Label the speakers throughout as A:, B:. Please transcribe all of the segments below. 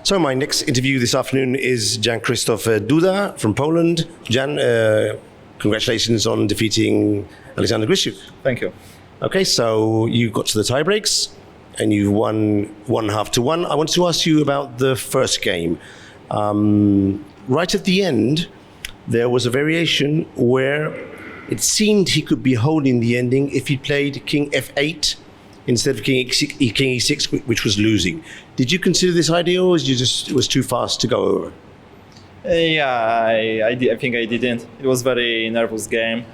A: So my next interview this afternoon is Jan-Krzysztof Duda from Poland. Jan, congratulations on defeating Alexander Griszczuk.
B: Thank you.
A: Okay, so you got to the tie breaks and you've won 1-1. I wanted to ask you about the first game. Right at the end, there was a variation where it seemed he could be holding the ending if he played King F8 instead of King E6, which was losing. Did you consider this ideal, or it was too fast to go over?
B: I think I didn't. It was very nervous game,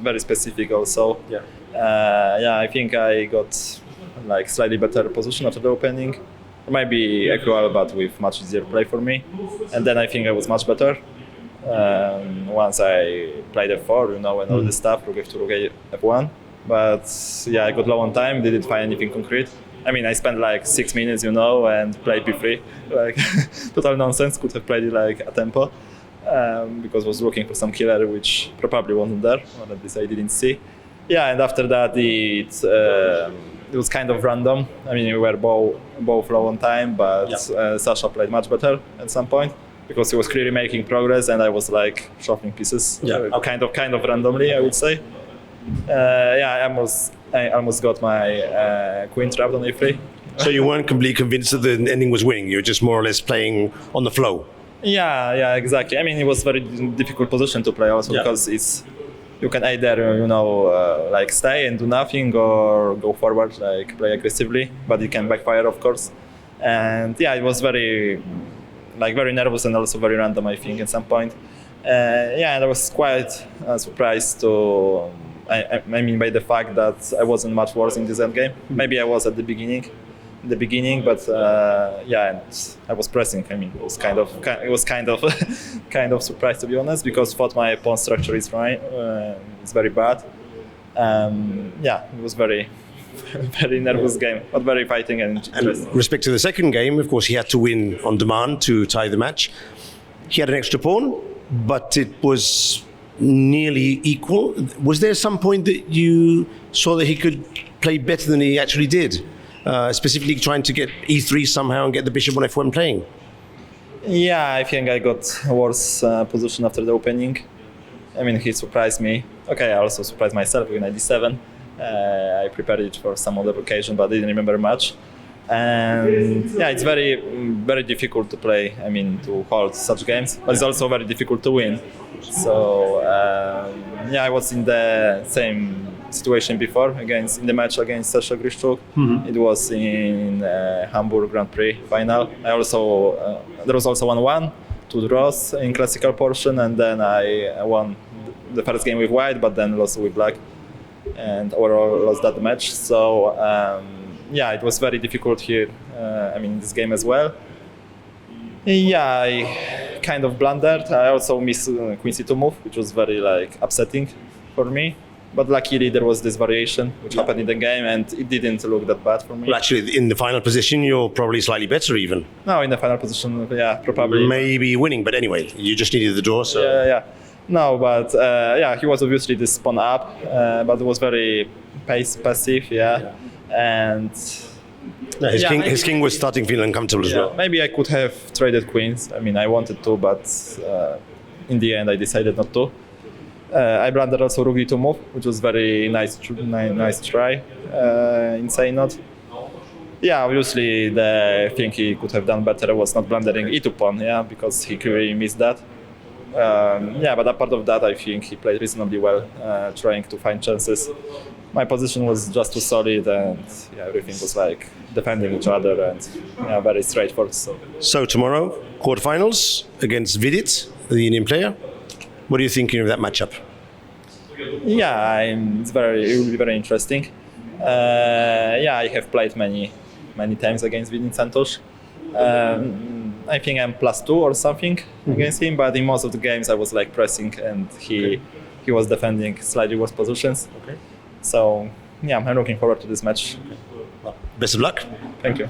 B: very specific also. I think I got like slightly better position after the opening. Maybe equal, but with much easier play for me. And then I think I was much better. Once I played F4, and all the stuff, Rook F2, Rook F1. But I got low on time, didn't find anything concrete. I mean, I spent like 6 minutes, and played P3. Like, total nonsense, could have played it like a tempo. Because I was looking for some killer, which probably wasn't there, or at least I didn't see. And after that, it was kind of random. I mean, we were both low on time, but Sasha played much better at some point because he was clearly making progress, and I was like shuffling pieces, kind of randomly, I would say. I almost got my queen trapped on A3.
A: So you weren't completely convinced that the ending was winning. You were just more or less playing on the flow.
B: Yeah, exactly. I mean, it was a very difficult position to play also because you can either like stay and do nothing, or go forward, like play aggressively, but it can backfire, of course. And it was very nervous and also very random, I think, at some point. And I was quite surprised to. I mean, by the fact that I wasn't much worse in this endgame. Maybe I was at the beginning, but and I was pressing. I mean, it was kind of surprised, to be honest, because thought my pawn structure is right. It's very bad. It was very very nervous game, but very fighting and interesting.
A: And respect to the second game, of course, he had to win on demand to tie the match. He had an extra pawn, but it was nearly equal. Was there some point that you saw that he could play better than he actually did? Specifically trying to get E3 somehow and get the bishop on F1 playing?
B: I think I got a worse position after the opening. I mean, he surprised me. Okay, I also surprised myself with knight d7. I prepared it for some other occasion, but I didn't remember much. And it's very, very difficult to play. I mean, to hold such games, but it's also very difficult to win. So I was in the same situation before in the match against Sasha Griszczuk. It was in Hamburg Grand Prix final. There was also 1-1, 2 draws in classical portion, and then I won the first game with white, but then lost with black, and overall lost that match. So it was very difficult here. In this game as well. I kind of blundered. I also missed queen c2 move, which was very upsetting for me. But luckily there was this variation which happened in the game, and it didn't look that bad for me.
A: Well, actually, in the final position, you're probably slightly better even.
B: No, in the final position, probably.
A: Maybe winning, but anyway, you just needed the draw, so...
B: No, but he was obviously this pawn up, but it was very passive, and...
A: His king was starting feeling uncomfortable as well.
B: Maybe I could have traded queens. I mean, I wanted to, but in the end I decided not to. I blundered also rook d2 move, which was very nice try in Synod. Obviously the thing he could have done better was not blundering e2 pawn, because he clearly missed that. But apart of that, I think he played reasonably well, trying to find chances. My position was just too solid, and everything was defending each other, and very straightforward.
A: So tomorrow, quarterfinals against Vidit, the Indian player. What are you thinking of that matchup?
B: It will be very interesting. I have played many times against Vidit Santosh. I think I'm +2 or something against him, but in most of the games I was pressing, and he was defending slightly worse positions. Okay. So I'm looking forward to this match.
A: Well, best of luck.
B: Thank you.